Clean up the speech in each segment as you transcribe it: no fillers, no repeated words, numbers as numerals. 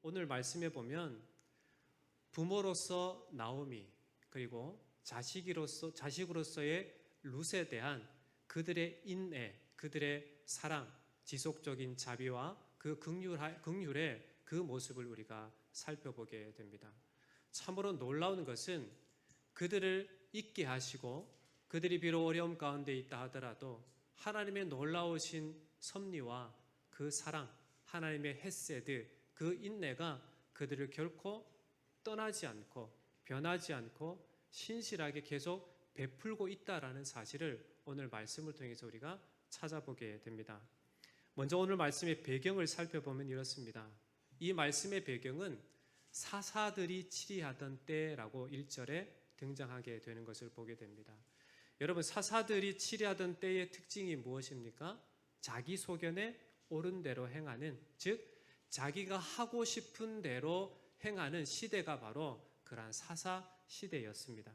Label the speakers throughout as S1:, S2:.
S1: 오늘 말씀에 보면 부모로서 나오미 그리고 자식으로서의 룻에 대한 그들의 인애, 그들의 사랑, 지속적인 자비와 그 긍휼의 그 모습을 우리가 살펴보게 됩니다. 참으로 놀라운 것은 그들을 잊게 하시고 그들이 비록 어려움 가운데 있다 하더라도 하나님의 놀라우신 섭리와 그 사랑, 하나님의 헤세드, 그 인내가 그들을 결코 떠나지 않고 변하지 않고 신실하게 계속 베풀고 있다라는 사실을 오늘 말씀을 통해서 우리가 찾아보게 됩니다. 먼저 오늘 말씀의 배경을 살펴보면 이렇습니다. 이 말씀의 배경은 사사들이 치리하던 때라고 1절에 등장하게 되는 것을 보게 됩니다. 여러분, 사사들이 치리하던 때의 특징이 무엇입니까? 자기 소견에 옳은 대로 행하는, 즉 자기가 하고 싶은 대로 행하는 시대가 바로 그러한 사사 시대였습니다.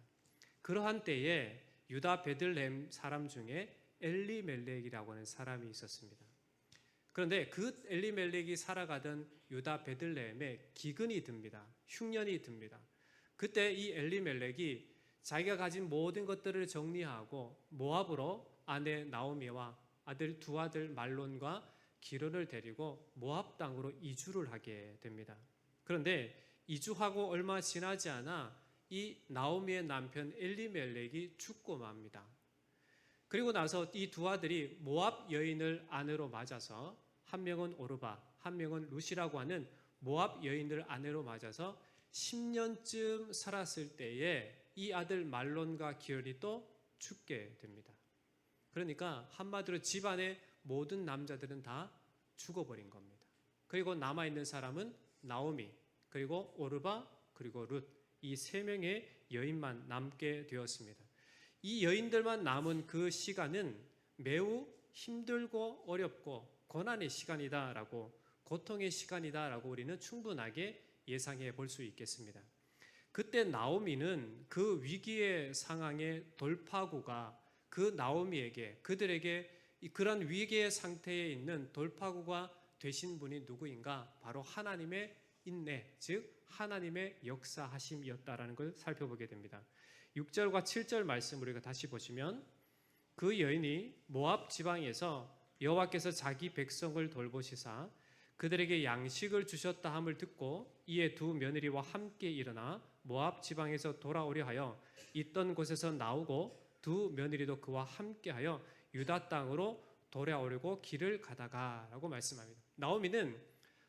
S1: 그러한 때에 유다 베들레헴 사람 중에 엘리멜렉이라고 하는 사람이 있었습니다. 그런데 그 엘리멜렉이 살아가던 유다 베들레헴에 기근이 듭니다. 흉년이 듭니다. 그때 이 엘리멜렉이 자기가 가진 모든 것들을 정리하고 모압으로 아내 나오미와 두 아들 말론과 기론을 데리고 모압 땅으로 이주를 하게 됩니다. 그런데 이주하고 얼마 지나지 않아 이 나오미의 남편 엘리멜렉이 죽고 맙니다. 그리고 나서 이 두 아들이 모압 여인을 아내로 맞아서 한 명은 오르바, 한 명은 룻이라고 하는 모압 여인을 아내로 맞아서 10년쯤 살았을 때에 이 아들 말론과 기런이 또 죽게 됩니다. 그러니까 한마디로 집안의 모든 남자들은 다 죽어버린 겁니다. 그리고 남아있는 사람은 나오미, 그리고 오르바, 그리고 룻, 이 세 명의 여인만 남게 되었습니다. 이 여인들만 남은 그 시간은 매우 힘들고 어렵고 고난의 시간이다라고, 고통의 시간이다라고 우리는 충분하게 예상해 볼 수 있겠습니다. 그때 나오미는 그 위기의 상황의 돌파구가 그 나오미에게, 그들에게 그런 위기의 상태에 있는 돌파구가 되신 분이 누구인가? 바로 하나님의 인내, 즉 하나님의 역사하심이었다라는 걸 살펴보게 됩니다. 6절과 7절 말씀을 우리가 다시 보시면 그 여인이 모압 지방에서 여호와께서 자기 백성을 돌보시사 그들에게 양식을 주셨다 함을 듣고 이에 두 며느리와 함께 일어나 모압 지방에서 돌아오려 하여 있던 곳에서 나오고 두 며느리도 그와 함께하여 유다 땅으로 돌아오려고 길을 가다가 라고 말씀합니다. 나오미는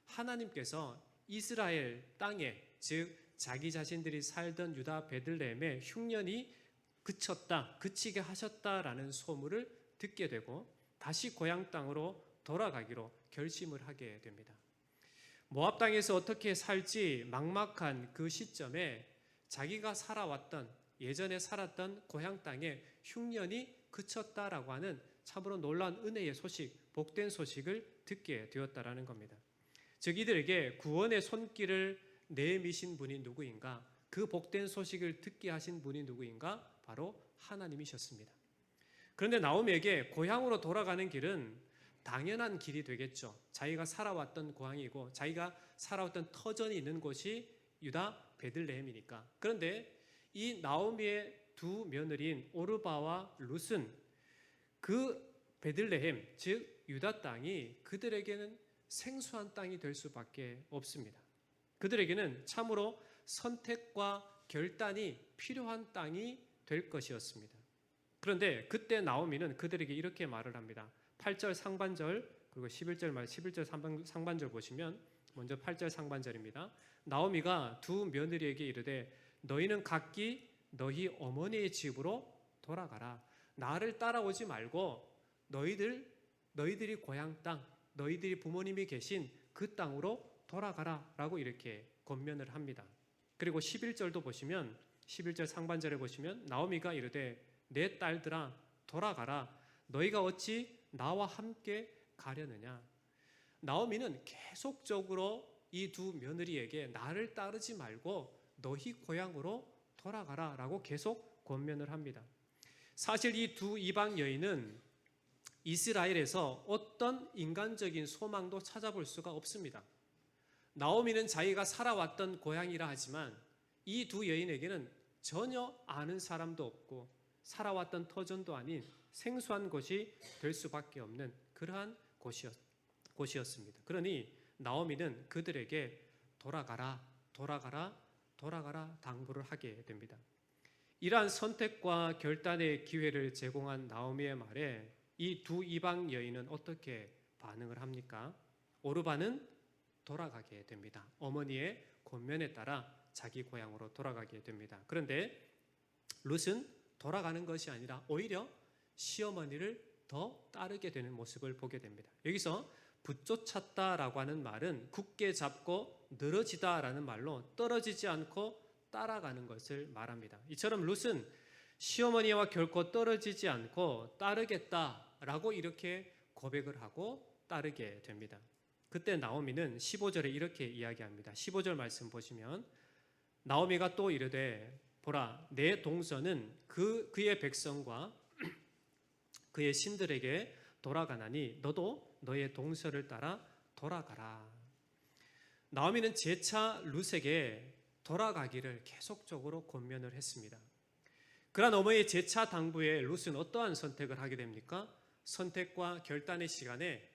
S1: 하나님께서 이스라엘 땅에, 즉 자기 자신들이 살던 유다 베들레헴의 흉년이 그치게 하셨다라는 소문을 듣게 되고 다시 고향 땅으로 돌아가기로 결심을 하게 됩니다. 모압 땅에서 어떻게 살지 막막한 그 시점에 자기가 예전에 살았던 고향 땅에 흉년이 그쳤다라고 하는 참으로 놀라운 은혜의 소식, 복된 소식을 듣게 되었다라는 겁니다. 즉 이들에게 구원의 손길을 내미신 분이 누구인가? 그 복된 소식을 듣게 하신 분이 누구인가? 바로 하나님이셨습니다. 그런데 나오미에게 고향으로 돌아가는 길은 당연한 길이 되겠죠. 자기가 살아왔던 고향이고 자기가 살아왔던 터전이 있는 곳이 유다 베들레헴이니까. 그런데 이 나오미의 두 며느리인 오르바와 룻은 그 베들레헴, 즉 유다 땅이 그들에게는 생소한 땅이 될 수밖에 없습니다. 그들에게는 참으로 선택과 결단이 필요한 땅이 될 것이었습니다. 그런데 그때 나오미는 그들에게 이렇게 말을 합니다. 8절 상반절 그리고 11절 상반절 보시면 먼저 8절 상반절입니다. 나오미가 두 며느리에게 이르되 너희는 각기 너희 어머니의 집으로 돌아가라. 나를 따라오지 말고 너희들이 고향 땅, 너희들이 부모님이 계신 그 땅으로 돌아가라 라고 이렇게 권면을 합니다. 그리고 11절도 보시면 11절 상반절에 보시면 나오미가 이르되 내 딸들아 돌아가라. 너희가 어찌 나와 함께 가려느냐. 나오미는 계속적으로 이 두 며느리에게 나를 따르지 말고 너희 고향으로 돌아가라 라고 계속 권면을 합니다. 사실 이 두 이방 여인은 이스라엘에서 어떤 인간적인 소망도 찾아볼 수가 없습니다. 나오미는 자기가 살아왔던 고향이라 하지만 이 두 여인에게는 전혀 아는 사람도 없고 살아왔던 터전도 아닌 생소한 곳이 될 수밖에 없는 그러한 곳이었습니다. 그러니 나오미는 그들에게 돌아가라, 돌아가라, 돌아가라 당부를 하게 됩니다. 이러한 선택과 결단의 기회를 제공한 나오미의 말에 이 두 이방 여인은 어떻게 반응을 합니까? 오르바는 돌아가게 됩니다. 어머니의 권면에 따라 자기 고향으로 돌아가게 됩니다. 그런데 룻은 돌아가는 것이 아니라 오히려 시어머니를 더 따르게 되는 모습을 보게 됩니다. 여기서 붙쫓았다라고 하는 말은 굳게 잡고 늘어지다라는 말로 떨어지지 않고 따라가는 것을 말합니다. 이처럼 룻은 시어머니와 결코 떨어지지 않고 따르겠다라고 이렇게 고백을 하고 따르게 됩니다. 그때 나오미는 15절에 이렇게 이야기합니다. 15절 말씀 보시면 나오미가 또 이르되 보라 내 동서는 그의 백성과 그의 신들에게 돌아가나니 너도 너의 동서를 따라 돌아가라. 나오미는 재차 룻에게 돌아가기를 계속적으로 권면을 했습니다. 그러한 어머니의 재차 당부에 룻은 어떠한 선택을 하게 됩니까? 선택과 결단의 시간에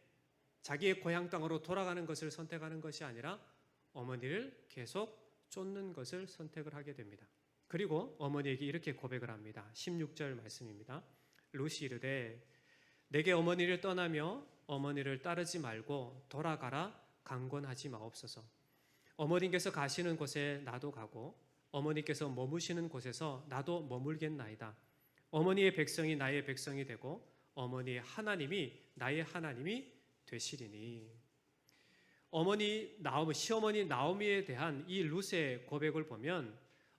S1: 자기의 고향 땅으로 돌아가는 것을 선택하는 것이 아니라 어머니를 계속 쫓는 것을 선택을 하게 됩니다. 그리고 어머니에게 이렇게 고백을 합니다. 16절 말씀입니다. 룻이 이르되 내게 어머니를 떠나며 어머니를 따르지 말고 돌아가라 강권하지 마옵소서. 어머니께서 가시는 곳에 나도 가고 어머니께서 머무시는 곳에서 나도 머물겠나이다. 어머니의 백성이 나의 백성이 되고 어머니의 하나님이 나의 하나님이 되시리니. 시어머니 나오미에 대한 이 룻의 고백을 보면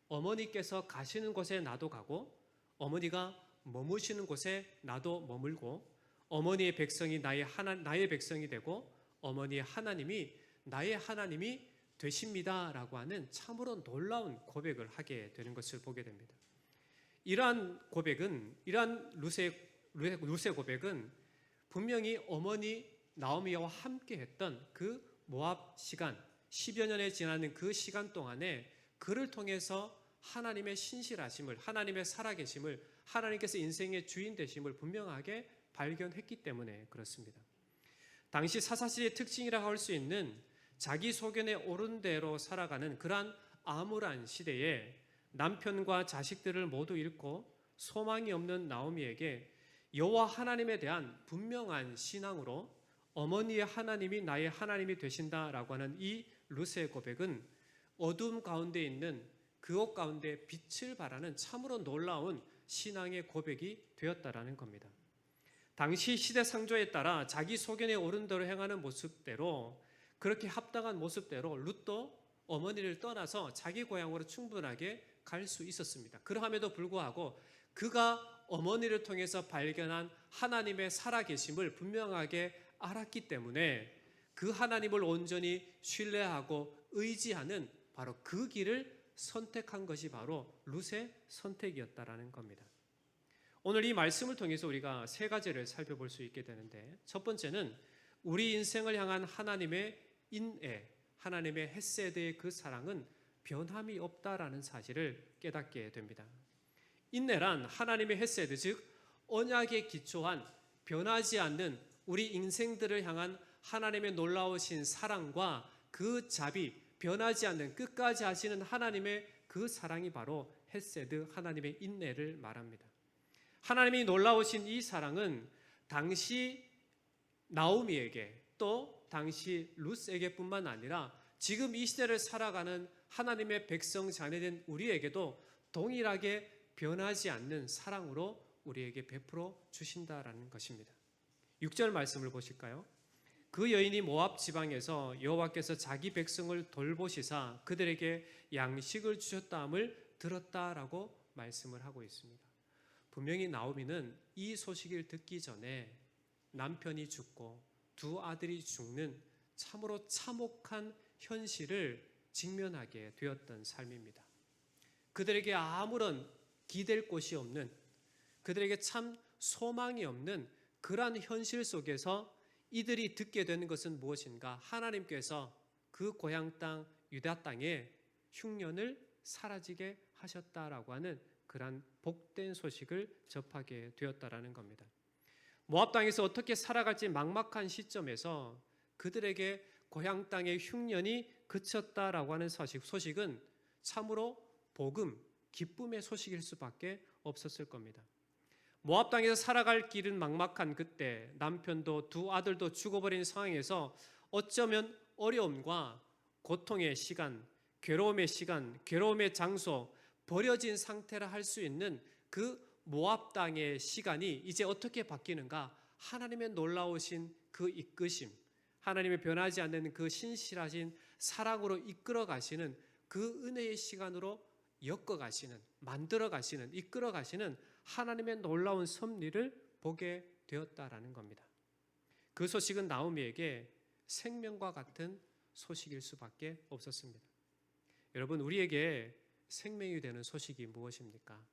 S1: 어머니께서 가시는 곳에 나도 가고 어머니가 머무시는 곳에 나도 머물고 어머니의 백성이 나의 백성이 되고 어머니의 하나님이 나의 하나님이 되십니다라고 하는 참으로 놀라운 고백을 하게 되는 것을 보게 됩니다. 이러한 룻의 고백은 분명히 어머니 나오미와 함께 했던 그 모압 시간 10여 년에 지나는 그 시간 동안에 그를 통해서 하나님의 신실하심을, 하나님의 살아계심을, 하나님께서 인생의 주인 되심을 분명하게 발견했기 때문에 그렇습니다. 당시 사사시대의 특징이라 할 수 있는 자기 소견에 옳은 대로 살아가는 그러한 암울한 시대에 남편과 자식들을 모두 잃고 소망이 없는 나오미에게 여호와 하나님에 대한 분명한 신앙으로 어머니의 하나님이 나의 하나님이 되신다라고 하는 이 룻의 고백은 어둠 가운데 있는 그옷 가운데 빛을 발하는 참으로 놀라운 신앙의 고백이 되었다라는 겁니다. 당시 시대 상조에 따라 자기 소견에 옳은 대로 행하는 모습대로 그렇게 합당한 모습대로 룻도 어머니를 떠나서 자기 고향으로 충분하게 갈 수 있었습니다. 그러함에도 불구하고 그가 어머니를 통해서 발견한 하나님의 살아계심을 분명하게 알았기 때문에 그 하나님을 온전히 신뢰하고 의지하는 바로 그 길을 선택한 것이 바로 룻의 선택이었다라는 겁니다. 오늘 이 말씀을 통해서 우리가 세 가지를 살펴볼 수 있게 되는데 첫 번째는 우리 인생을 향한 하나님의 인애, 하나님의 헤세드의 그 사랑은 변함이 없다라는 사실을 깨닫게 됩니다. 인애란 하나님의 헤세드, 즉 언약에 기초한 변하지 않는 우리 인생들을 향한 하나님의 놀라우신 사랑과 그 자비, 변하지 않는 끝까지 하시는 하나님의 그 사랑이 바로 헤세드, 하나님의 인애를 말합니다. 하나님이 놀라우신 이 사랑은 당시 나오미에게 또 당시 룻에게뿐만 아니라 지금 이 시대를 살아가는 하나님의 백성 자녀된 우리에게도 동일하게 변하지 않는 사랑으로 우리에게 베풀어 주신다라는 것입니다. 6절 말씀을 보실까요? 그 여인이 모압 지방에서 여호와께서 자기 백성을 돌보시사 그들에게 양식을 주셨다함을 들었다라고 말씀을 하고 있습니다. 분명히 나오미는 이 소식을 듣기 전에 남편이 죽고 두 아들이 죽는 참으로 참혹한 현실을 직면하게 되었던 삶입니다. 그들에게 아무런 기댈 곳이 없는, 그들에게 참 소망이 없는 그러한 현실 속에서 이들이 듣게 되는 것은 무엇인가? 하나님께서 그 고향 땅 유다 땅에 흉년을 사라지게 하셨다라고 하는 그러한 복된 소식을 접하게 되었다라는 겁니다. 모압 땅에서 어떻게 살아갈지 막막한 시점에서 그들에게 고향 땅의 흉년이 그쳤다라고 하는 소식은 참으로 복음, 기쁨의 소식일 수밖에 없었을 겁니다. 모압 땅에서 살아갈 길은 막막한 그때 남편도 두 아들도 죽어버린 상황에서 어쩌면 어려움과 고통의 시간, 괴로움의 시간, 괴로움의 장소, 버려진 상태라 할 수 있는 그 모압 땅의 시간이 이제 어떻게 바뀌는가? 하나님의 놀라우신 그 이끄심, 하나님의 변하지 않는 그 신실하신 사랑으로 이끌어 가시는 그 은혜의 시간으로 엮어 가시는, 만들어 가시는, 이끌어 가시는 하나님의 놀라운 섭리를 보게 되었다라는 겁니다. 그 소식은 나오미에게 생명과 같은 소식일 수밖에 없었습니다. 여러분, 우리에게 생명이 되는 소식이 무엇입니까?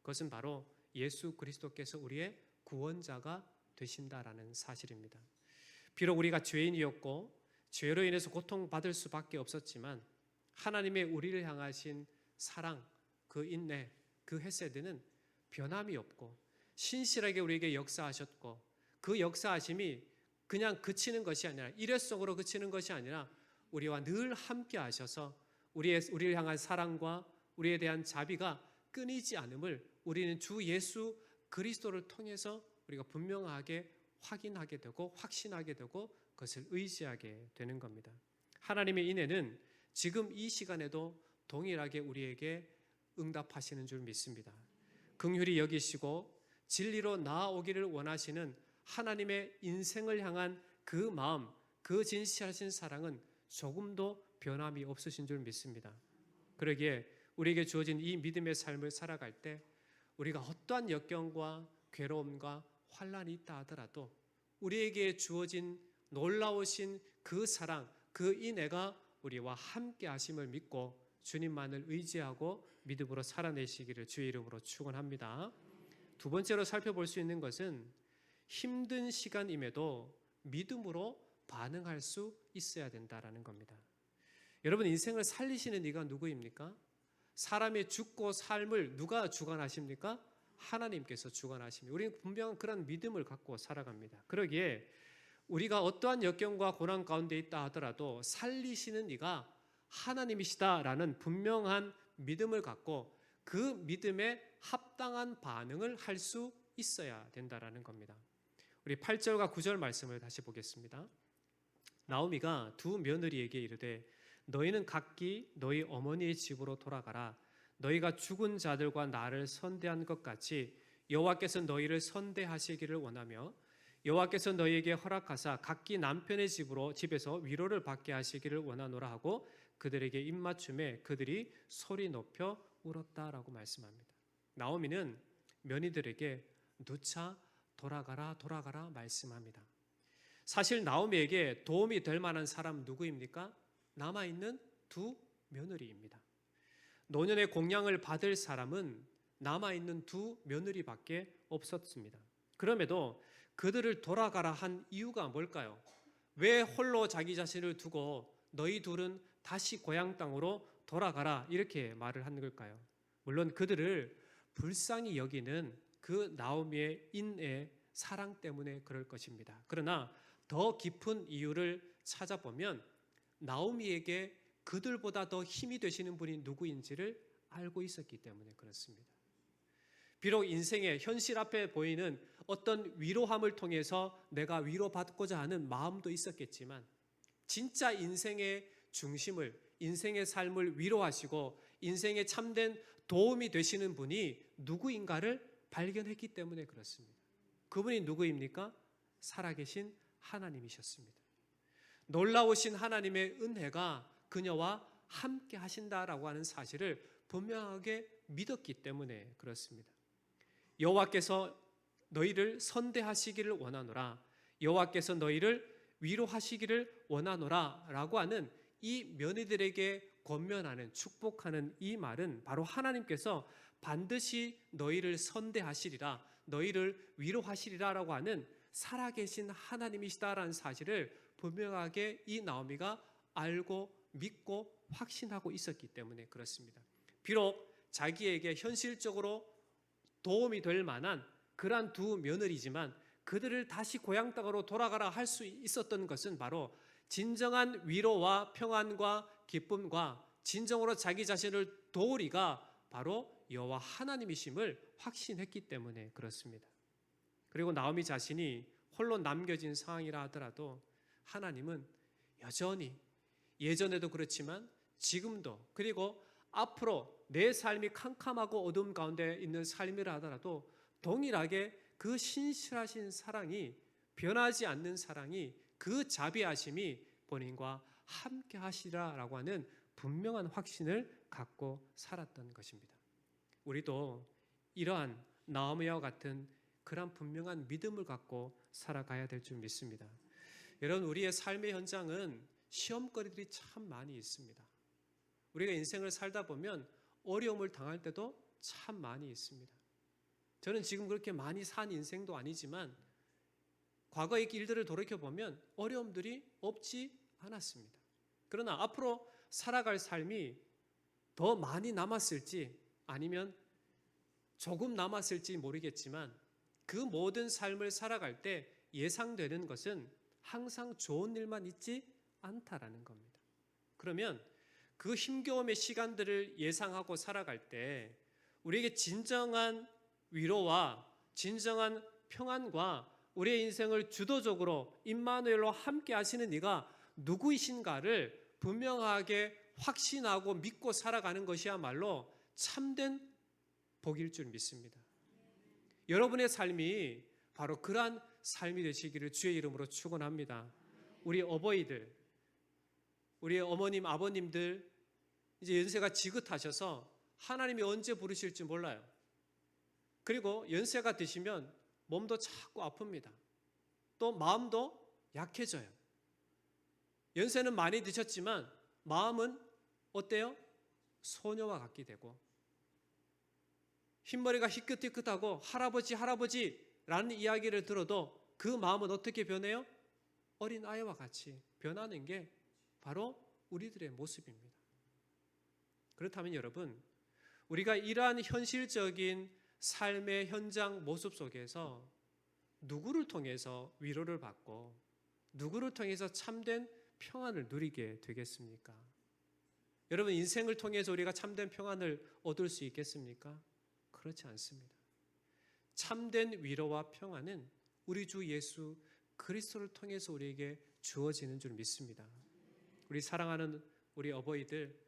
S1: 그것은 바로 예수 그리스도께서 우리의 구원자가 되신다라는 사실입니다. 비록 우리가 죄인이었고 죄로 인해서 고통받을 수밖에 없었지만 하나님의 우리를 향하신 사랑, 그 인내, 그 헤세드는 변함이 없고 신실하게 우리에게 역사하셨고 그 역사하심이 그냥 그치는 것이 아니라 일회성으로 그치는 것이 아니라 우리와 늘 함께 하셔서 우리를 향한 사랑과 우리에 대한 자비가 끊이지 않음을 우리는 주 예수 그리스도를 통해서 우리가 분명하게 확인하게 되고 확신하게 되고 그것을 의지하게 되는 겁니다. 하나님의 인애는 지금 이 시간에도 동일하게 우리에게 응답하시는 줄 믿습니다. 긍휼히 여기시고 진리로 나아오기를 원하시는 하나님의 인생을 향한 그 마음, 그 진실하신 사랑은 조금도 변함이 없으신 줄 믿습니다. 그러기에 우리에게 주어진 이 믿음의 삶을 살아갈 때 우리가 어떠한 역경과 괴로움과 환난이 있다 하더라도 우리에게 주어진 놀라우신 그 사랑, 그 인애가 우리와 함께 하심을 믿고 주님만을 의지하고 믿음으로 살아내시기를 주의 이름으로 축원합니다. 두 번째로 살펴볼 수 있는 것은 힘든 시간임에도 믿음으로 반응할 수 있어야 된다라는 겁니다. 여러분, 인생을 살리시는 이가 누구입니까? 사람의 죽고 삶을 누가 주관하십니까? 하나님께서 주관하십니다. 우리는 분명한 그런 믿음을 갖고 살아갑니다. 그러기에 우리가 어떠한 역경과 고난 가운데 있다 하더라도 살리시는 이가 하나님이시다라는 분명한 믿음을 갖고 그 믿음에 합당한 반응을 할 수 있어야 된다라는 겁니다. 우리 8절과 9절 말씀을 다시 보겠습니다. 나오미가 두 며느리에게 이르되 너희는 각기 너희 어머니의 집으로 돌아가라. 너희가 죽은 자들과 나를 선대한 것 같이 여호와께서 너희를 선대하시기를 원하며 여호와께서 너희에게 허락하사 각기 남편의 집에서 위로를 받게 하시기를 원하노라 하고 그들에게 입맞춤에 그들이 소리 높여 울었다라고 말씀합니다. 나오미는 며느리들에게 누차 돌아가라 말씀합니다. 사실 나오미에게 도움이 될 만한 사람 누구입니까? 남아있는 두 며느리입니다. 노년의 공양을 받을 사람은 남아있는 두 며느리밖에 없었습니다. 그럼에도 그들을 돌아가라 한 이유가 뭘까요? 왜 홀로 자기 자신을 두고 너희 둘은 다시 고향 땅으로 돌아가라 이렇게 말을 하는 걸까요? 물론 그들을 불쌍히 여기는 그 나오미의 인애, 사랑 때문에 그럴 것입니다. 그러나 더 깊은 이유를 찾아보면 나오미에게 그들보다 더 힘이 되시는 분이 누구인지를 알고 있었기 때문에 그렇습니다. 비록 인생의 현실 앞에 보이는 어떤 위로함을 통해서 내가 위로받고자 하는 마음도 있었겠지만 진짜 인생의 중심을, 인생의 삶을 위로하시고 인생의 참된 도움이 되시는 분이 누구인가를 발견했기 때문에 그렇습니다. 그분이 누구입니까? 살아계신 하나님이셨습니다. 놀라우신 하나님의 은혜가 그녀와 함께 하신다라고 하는 사실을 분명하게 믿었기 때문에 그렇습니다. 여호와께서 너희를 선대하시기를 원하노라, 여호와께서 너희를 위로하시기를 원하노라 라고 하는 이 며느리들에게 권면하는, 축복하는 이 말은 바로 하나님께서 반드시 너희를 선대하시리라, 너희를 위로하시리라 라고 하는 살아계신 하나님이시다라는 사실을 분명하게 이 나오미가 알고 믿고 확신하고 있었기 때문에 그렇습니다. 비록 자기에게 현실적으로 도움이 될 만한 그러한 두 며느리지만 그들을 다시 고향 땅으로 돌아가라 할 수 있었던 것은 바로 진정한 위로와 평안과 기쁨과 진정으로 자기 자신을 도우리가 바로 여호와 하나님이심을 확신했기 때문에 그렇습니다. 그리고 나오미 자신이 홀로 남겨진 상황이라 하더라도 하나님은 여전히 예전에도 그렇지만 지금도 그리고 앞으로 내 삶이 캄캄하고 어둠 가운데 있는 삶이라 하더라도 동일하게 그 신실하신 사랑이 변하지 않는 사랑이 그 자비하심이 본인과 함께 하시라라고 하는 분명한 확신을 갖고 살았던 것입니다. 우리도 이러한 나오미와 같은 그런 분명한 믿음을 갖고 살아가야 될 줄 믿습니다. 여러분, 우리의 삶의 현장은 시험거리들이 참 많이 있습니다. 우리가 인생을 살다 보면 어려움을 당할 때도 참 많이 있습니다. 저는 지금 그렇게 많이 산 인생도 아니지만 과거의 일들을 돌이켜보면 어려움들이 없지 않았습니다. 그러나 앞으로 살아갈 삶이 더 많이 남았을지 아니면 조금 남았을지 모르겠지만 그 모든 삶을 살아갈 때 예상되는 것은 항상 좋은 일만 있지 않다라는 겁니다. 그러면 그 힘겨움의 시간들을 예상하고 살아갈 때 우리에게 진정한 위로와 진정한 평안과 우리의 인생을 주도적으로 임마누엘로 함께 하시는 이가 누구이신가를 분명하게 확신하고 믿고 살아가는 것이야말로 참된 복일 줄 믿습니다. 여러분의 삶이 바로 그러한 삶이 되시기를 주의 이름으로 축원합니다. 우리 어버이들, 우리 어머님, 아버님들 이제 연세가 지긋하셔서 하나님이 언제 부르실지 몰라요. 그리고 연세가 드시면 몸도 자꾸 아픕니다. 또 마음도 약해져요. 연세는 많이 드셨지만 마음은 어때요? 소녀와 같게 되고 흰머리가 희끗희끗하고 할아버지라는 이야기를 들어도 그 마음은 어떻게 변해요? 어린 아이와 같이 변하는 게 바로 우리들의 모습입니다. 그렇다면 여러분, 우리가 이러한 현실적인 삶의 현장 모습 속에서 누구를 통해서 위로를 받고 누구를 통해서 참된 평안을 누리게 되겠습니까? 여러분, 인생을 통해서 우리가 참된 평안을 얻을 수 있겠습니까? 그렇지 않습니다. 참된 위로와 평안은 우리 주 예수 그리스도를 통해서 우리에게 주어지는 줄 믿습니다. 우리 사랑하는 우리 어버이들,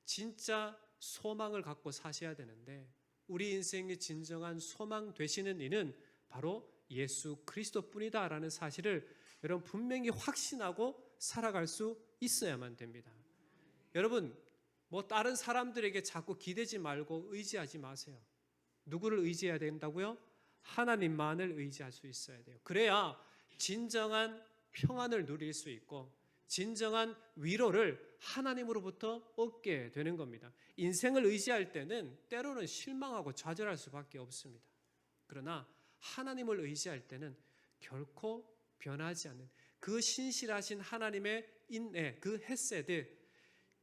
S1: 진짜 소망을 갖고 사셔야 되는데 우리 인생의 진정한 소망 되시는 이는 바로 예수 그리스도뿐이다라는 사실을 여러분 분명히 확신하고 살아갈 수 있어야만 됩니다. 여러분, 뭐 다른 사람들에게 자꾸 기대지 말고 의지하지 마세요. 누구를 의지해야 된다고요? 하나님만을 의지할 수 있어야 돼요. 그래야 진정한 평안을 누릴 수 있고 진정한 위로를 하나님으로부터 얻게 되는 겁니다. 인생을 의지할 때는 때로는 실망하고 좌절할 수밖에 없습니다. 그러나 하나님을 의지할 때는 결코 변하지 않는 그 신실하신 하나님의 인애, 그 헤세드,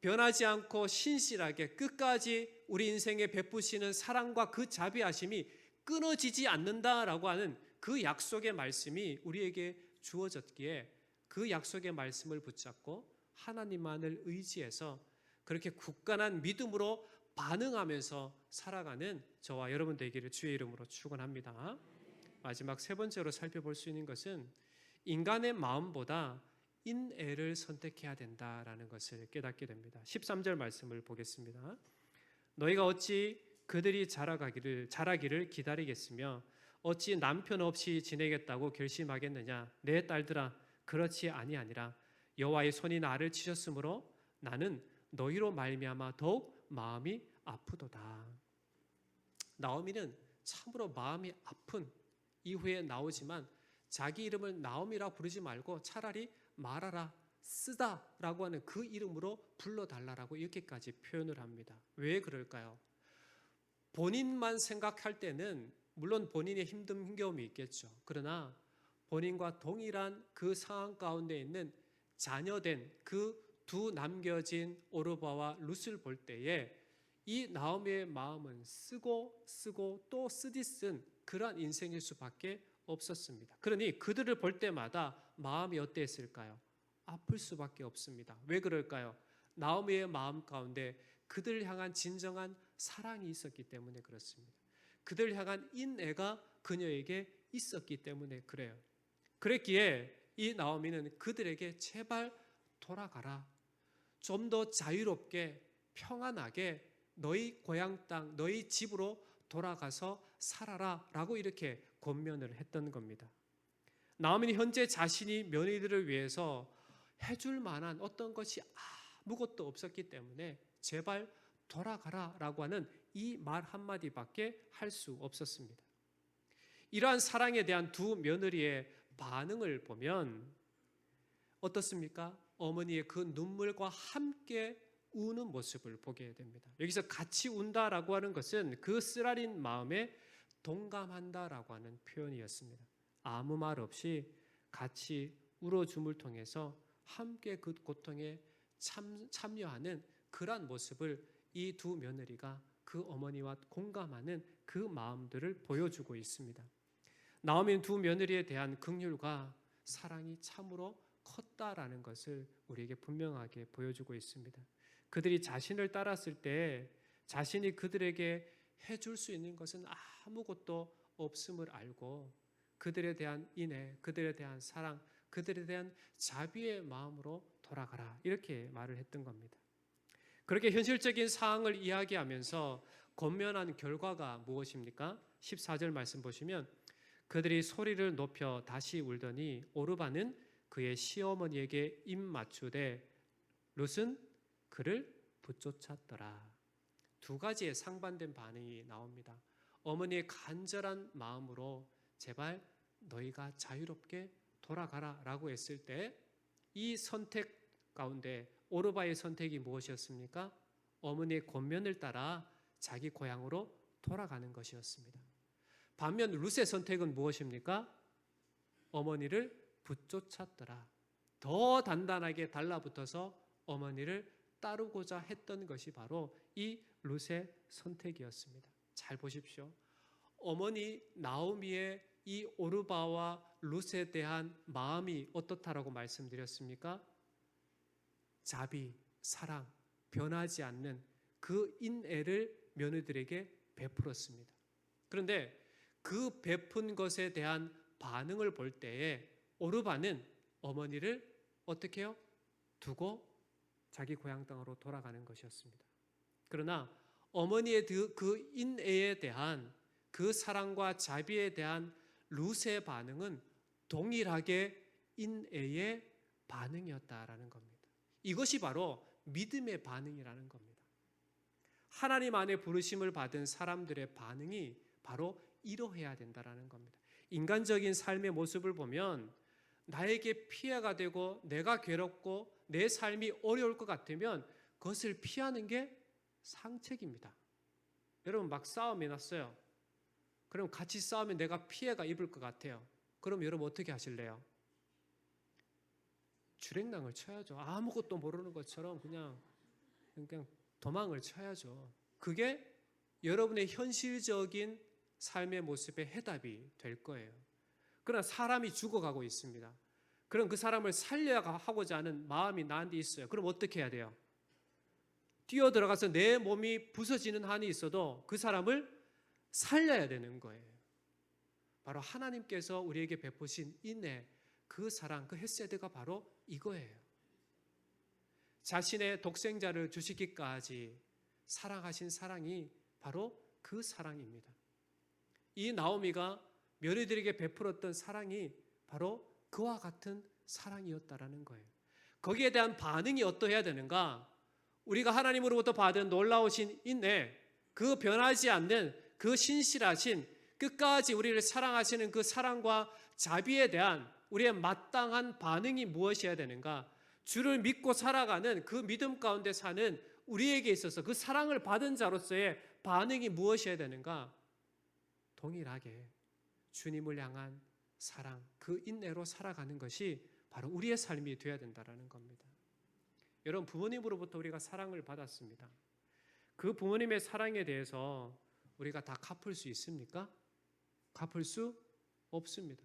S1: 변하지 않고 신실하게 끝까지 우리 인생에 베푸시는 사랑과 그 자비하심이 끊어지지 않는다라고 하는 그 약속의 말씀이 우리에게 주어졌기에 그 약속의 말씀을 붙잡고 하나님만을 의지해서 그렇게 굳건한 믿음으로 반응하면서 살아가는 저와 여러분 되기를 주의 이름으로 축원합니다. 마지막 세 번째로 살펴볼 수 있는 것은 인간의 마음보다 인애를 선택해야 된다라는 것을 깨닫게 됩니다. 13절 말씀을 보겠습니다. 너희가 어찌 그들이 자라기를 기다리겠으며 어찌 남편 없이 지내겠다고 결심하겠느냐. 내 딸들아, 그렇지 아니하니라. 여호와의 손이 나를 치셨으므로 나는 너희로 말미암아 더욱 마음이 아프도다. 나오미는 참으로 마음이 아픈 이후에 나오지만 자기 이름을 나오미라 부르지 말고 차라리 말하라, 쓰다라고 하는 그 이름으로 불러달라고 이렇게까지 표현을 합니다. 왜 그럴까요? 본인만 생각할 때는 물론 본인의 힘겨움이 있겠죠. 그러나 본인과 동일한 그 상황 가운데 있는 자녀된 그 두 남겨진 오르바와 룻을 볼 때에 이 나오미의 마음은 쓰고 또 쓰디 쓴 그러한 인생일 수밖에 없었습니다. 그러니 그들을 볼 때마다 마음이 어땠을까요? 아플 수밖에 없습니다. 왜 그럴까요? 나오미의 마음 가운데 그들을 향한 진정한 사랑이 있었기 때문에 그렇습니다. 그들을 향한 인애가 그녀에게 있었기 때문에 그래요. 그랬기에 이 나오미는 그들에게 제발 돌아가라. 좀 더 자유롭게 평안하게 너희 고향 땅, 너희 집으로 돌아가서 살아라 라고 이렇게 권면을 했던 겁니다. 나오미는 현재 자신이 며느리들을 위해서 해줄 만한 어떤 것이 아무것도 없었기 때문에 제발 돌아가라 라고 하는 이 말 한마디밖에 할 수 없었습니다. 이러한 사랑에 대한 두 며느리의 반응을 보면 어떻습니까? 어머니의 그 눈물과 함께 우는 모습을 보게 됩니다. 여기서 같이 운다라고 하는 것은 그 쓰라린 마음에 동감한다라고 하는 표현이었습니다. 아무 말 없이 같이 울어줌을 통해서 함께 그 고통에 참여하는 그러한 모습을 이 두 며느리가 그 어머니와 공감하는 그 마음들을 보여주고 있습니다. 나오미는 두 며느리에 대한 긍휼과 사랑이 참으로 컸다라는 것을 우리에게 분명하게 보여주고 있습니다. 그들이 자신을 따랐을 때 자신이 그들에게 해줄 수 있는 것은 아무것도 없음을 알고 그들에 대한 인애, 그들에 대한 사랑, 그들에 대한 자비의 마음으로 돌아가라 이렇게 말을 했던 겁니다. 그렇게 현실적인 상황을 이야기하면서 권면한 결과가 무엇입니까? 14절 말씀 보시면 그들이 소리를 높여 다시 울더니 오르바는 그의 시어머니에게 입 맞추되 룻은 그를 붙쫓았더라. 두 가지의 상반된 반응이 나옵니다. 어머니의 간절한 마음으로 제발 너희가 자유롭게 돌아가라 라고 했을 때 이 선택 가운데 오르바의 선택이 무엇이었습니까? 어머니의 권면을 따라 자기 고향으로 돌아가는 것이었습니다. 반면 룻의 선택은 무엇입니까? 어머니를 붙쫓았더라. 더 단단하게 달라붙어서 어머니를 따르고자 했던 것이 바로 이 룻의 선택이었습니다. 잘 보십시오. 어머니 나오미의 이 오르바와 룻에 대한 마음이 어떻다라고 말씀드렸습니까? 자비, 사랑, 변하지 않는 그 인애를 며느리들에게 베풀었습니다. 그런데 그 베푼 것에 대한 반응을 볼 때에 오르바는 어머니를 어떻게 해요? 두고 자기 고향 땅으로 돌아가는 것이었습니다. 그러나 어머니의 그 인애에 대한 그 사랑과 자비에 대한 룻의 반응은 동일하게 인애의 반응이었다라는 겁니다. 이것이 바로 믿음의 반응이라는 겁니다. 하나님 안에 부르심을 받은 사람들의 반응이 바로 이러해야 된다라는 겁니다. 인간적인 삶의 모습을 보면 나에게 피해가 되고 내가 괴롭고 내 삶이 어려울 것 같으면 그것을 피하는 게 상책입니다. 여러분 막 싸움이 났어요. 그럼 같이 싸우면 내가 피해가 입을 것 같아요. 그럼 여러분 어떻게 하실래요? 주랭랑을 쳐야죠. 아무것도 모르는 것처럼 그냥 도망을 쳐야죠. 그게 여러분의 현실적인 삶의 모습의 해답이 될 거예요. 그러나 사람이 죽어가고 있습니다. 그럼 그 사람을 살려하고자 하는 마음이 나한테 있어요. 그럼 어떻게 해야 돼요? 뛰어들어가서 내 몸이 부서지는 한이 있어도 그 사람을 살려야 되는 거예요. 바로 하나님께서 우리에게 베푸신 인애, 그 사랑, 그 헤세드가 바로 이거예요. 자신의 독생자를 주시기까지 사랑하신 사랑이 바로 그 사랑입니다. 이 나오미가 며느리들에게 베풀었던 사랑이 바로 그와 같은 사랑이었다라는 거예요. 거기에 대한 반응이 어떠해야 되는가? 우리가 하나님으로부터 받은 놀라우신 인애, 그 변하지 않는 그 신실하신 끝까지 우리를 사랑하시는 그 사랑과 자비에 대한 우리의 마땅한 반응이 무엇이어야 되는가? 주를 믿고 살아가는 그 믿음 가운데 사는 우리에게 있어서 그 사랑을 받은 자로서의 반응이 무엇이어야 되는가? 동일하게 주님을 향한 사랑, 그 인내로 살아가는 것이 바로 우리의 삶이 되어야 된다는 겁니다. 여러분, 부모님으로부터 우리가 사랑을 받았습니다. 그 부모님의 사랑에 대해서 우리가 다 갚을 수 있습니까? 갚을 수 없습니다.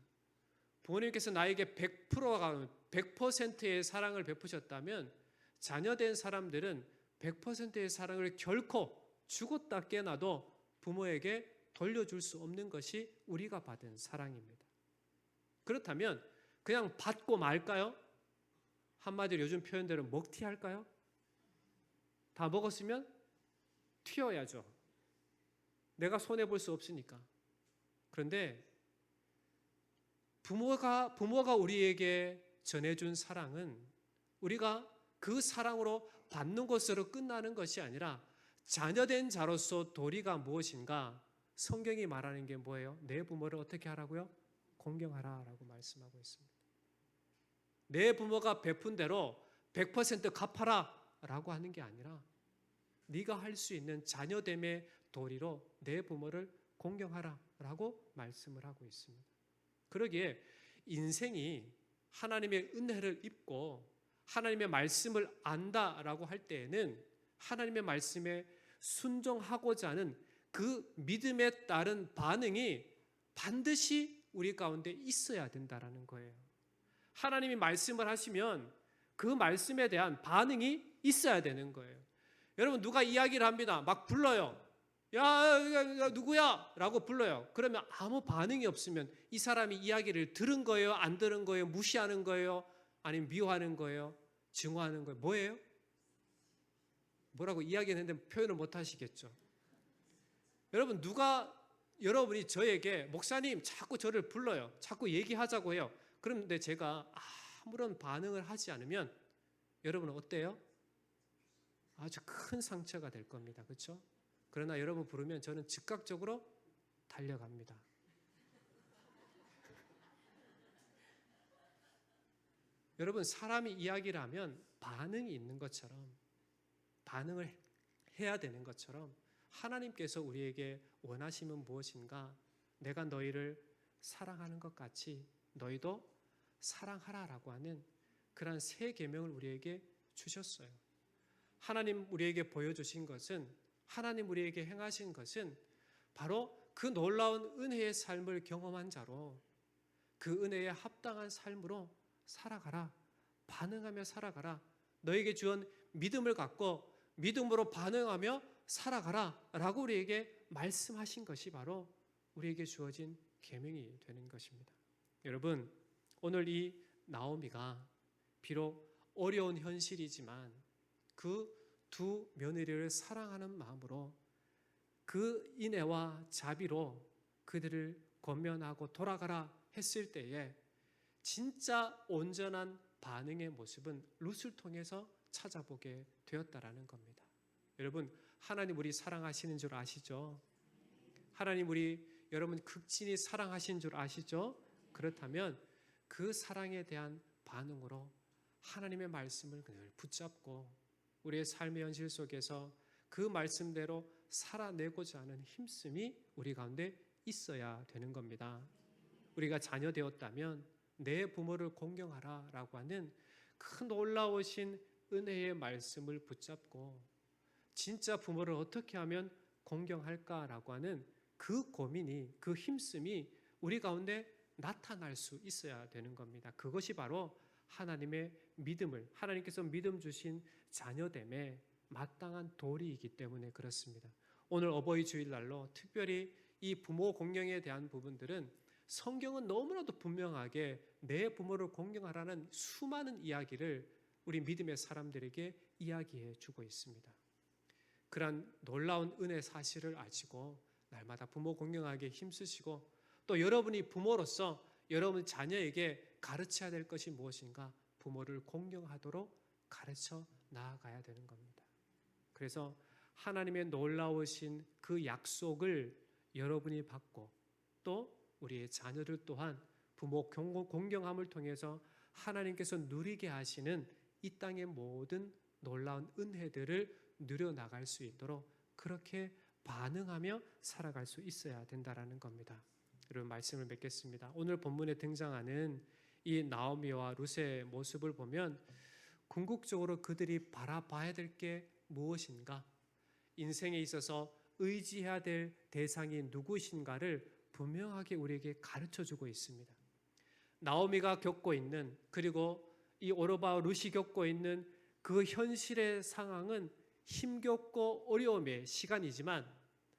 S1: 부모님께서 나에게 100%의 사랑을 베푸셨다면 자녀된 사람들은 100%의 사랑을 결코 죽었다 깨나도 부모에게 돌려줄 수 없는 것이 우리가 받은 사랑입니다. 그렇다면 그냥 받고 말까요? 한마디로 요즘 표현대로 먹튀할까요? 다 먹었으면 튀어야죠. 내가 손해볼 수 없으니까. 그런데 부모가 우리에게 전해준 사랑은 우리가 그 사랑으로 받는 것으로 끝나는 것이 아니라 자녀된 자로서 도리가 무엇인가? 성경이 말하는 게 뭐예요? 내 부모를 어떻게 하라고요? 공경하라라고 말씀하고 있습니다. 내 부모가 베푼 대로 100% 갚아라라고 하는 게 아니라 네가 할 수 있는 자녀됨의 도리로 내 부모를 공경하라라고 말씀을 하고 있습니다. 그러기에 인생이 하나님의 은혜를 입고 하나님의 말씀을 안다라고 할 때에는 하나님의 말씀에 순종하고자 하는 그 믿음에 따른 반응이 반드시 우리 가운데 있어야 된다라는 거예요. 하나님이 말씀을 하시면 그 말씀에 대한 반응이 있어야 되는 거예요. 여러분, 누가 이야기를 합니다. 막 불러요. 야, 누구야? 라고 불러요. 그러면 아무 반응이 없으면 이 사람이 이야기를 들은 거예요? 안 들은 거예요? 무시하는 거예요? 아니면 미워하는 거예요? 증오하는 거예요? 뭐예요? 뭐라고 이야기는 했는데 표현을 못 하시겠죠. 여러분이 저에게 목사님 자꾸 저를 불러요. 자꾸 얘기하자고 해요. 그런데 제가 아무런 반응을 하지 않으면 여러분은 어때요? 아주 큰 상처가 될 겁니다. 그렇죠? 그러나 여러분 부르면 저는 즉각적으로 달려갑니다. 여러분, 사람이 이야기를 하면 반응이 있는 것처럼 반응을 해야 되는 것처럼 하나님께서 우리에게 원하시면 무엇인가? 내가 너희를 사랑하는 것 같이 너희도 사랑하라라고 하는 그런 새 계명을 우리에게 주셨어요. 하나님 우리에게 보여주신 것은, 하나님 우리에게 행하신 것은 바로 그 놀라운 은혜의 삶을 경험한 자로 그 은혜에 합당한 삶으로 살아가라. 반응하며 살아가라. 너에게 주은 믿음을 갖고 믿음으로 반응하며 살아가라 라고 우리에게 말씀하신 것이 바로 우리에게 주어진 계명이 되는 것입니다. 여러분, 오늘 이 나오미가 비록 어려운 현실이지만 그 두 며느리를 사랑하는 마음으로 그 인애와 자비로 그들을 권면하고 돌아가라 했을 때에 진짜 온전한 반응의 모습은 룻을 통해서 찾아보게 되었다라는 겁니다. 여러분, 하나님 우리 사랑하시는 줄 아시죠? 하나님 여러분 극진히 사랑하신 줄 아시죠? 그렇다면 그 사랑에 대한 반응으로 하나님의 말씀을 늘 붙잡고 우리의 삶의 현실 속에서 그 말씀대로 살아내고자 하는 힘씀이 우리 가운데 있어야 되는 겁니다. 우리가 자녀 되었다면 내 부모를 공경하라라고 하는 큰 놀라우신 은혜의 말씀을 붙잡고 진짜 부모를 어떻게 하면 공경할까라고 하는 그 고민이, 그 힘씀이 우리 가운데 나타날 수 있어야 되는 겁니다. 그것이 바로 하나님의 믿음을, 하나님께서 믿음 주신 자녀됨의 마땅한 도리이기 때문에 그렇습니다. 오늘 어버이 주일날로 특별히 이 부모 공경에 대한 부분들은 성경은 너무나도 분명하게 내 부모를 공경하라는 수많은 이야기를 우리 믿음의 사람들에게 이야기해 주고 있습니다. 그러한 놀라운 은혜 사실을 아시고 날마다 부모 공경하게 힘쓰시고 또 여러분이 부모로서 여러분 자녀에게 가르쳐야 될 것이 무엇인가? 부모를 공경하도록 가르쳐 나아가야 되는 겁니다. 그래서 하나님의 놀라우신 그 약속을 여러분이 받고 또 우리의 자녀들 또한 부모 공경함을 통해서 하나님께서 누리게 하시는 이 땅의 모든 놀라운 은혜들을 누려나갈 수 있도록 그렇게 반응하며 살아갈 수 있어야 된다라는 겁니다. 여러분, 말씀을 맺겠습니다. 오늘 본문에 등장하는 이 나오미와 룻의 모습을 보면 궁극적으로 그들이 바라봐야 될 게 무엇인가, 인생에 있어서 의지해야 될 대상이 누구신가를 분명하게 우리에게 가르쳐주고 있습니다. 나오미가 겪고 있는, 그리고 이 오르바와 룻이 겪고 있는 그 현실의 상황은 힘겹고 어려움의 시간이지만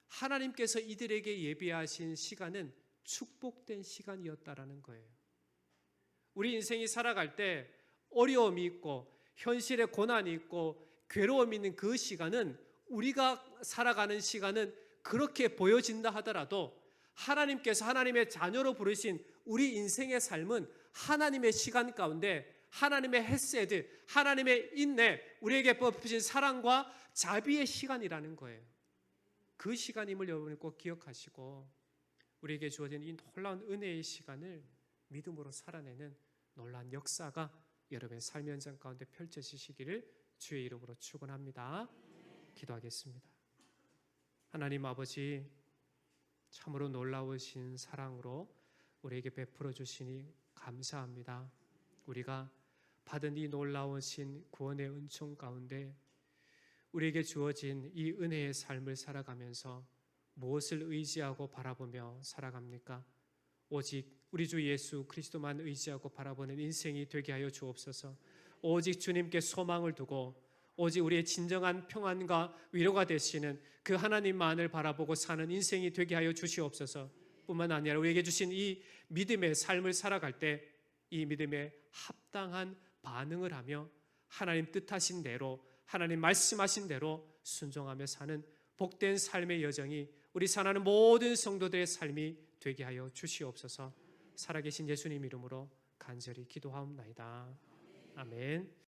S1: 하나님께서 이들에게 예비하신 시간은 축복된 시간이었다라는 거예요. 우리 인생이 살아갈 때 어려움이 있고 현실의 고난이 있고 괴로움이 있는 그 시간은, 우리가 살아가는 시간은 그렇게 보여진다 하더라도 하나님께서 하나님의 자녀로 부르신 우리 인생의 삶은 하나님의 시간 가운데 하나님의 헤세드, 하나님의 인내, 우리에게 베푸신 사랑과 자비의 시간이라는 거예요. 그 시간임을 여러분이 꼭 기억하시고 우리에게 주어진 이 놀라운 은혜의 시간을 믿음으로 살아내는 놀라운 역사가 여러분의 삶의 현장 가운데 펼쳐지시기를 주의 이름으로 축원합니다. 기도하겠습니다. 하나님 아버지, 참으로 놀라우신 사랑으로 우리에게 베풀어 주시니 감사합니다. 우리가 받은 이 놀라우신 구원의 은총 가운데 우리에게 주어진 이 은혜의 삶을 살아가면서 무엇을 의지하고 바라보며 살아갑니까? 오직 우리 주 예수 그리스도만 의지하고 바라보는 인생이 되게 하여 주옵소서. 오직 주님께 소망을 두고 오직 우리의 진정한 평안과 위로가 되시는 그 하나님만을 바라보고 사는 인생이 되게 하여 주시옵소서. 뿐만 아니라 우리에게 주신 이 믿음의 삶을 살아갈 때 이 믿음에 합당한 반응을 하며 하나님 뜻하신 대로, 하나님 말씀하신 대로 순종하며 사는 복된 삶의 여정이 우리 사랑하는 모든 성도들의 삶이 되게 하여 주시옵소서. 살아계신 예수님 이름으로 간절히 기도하옵나이다. 아멘.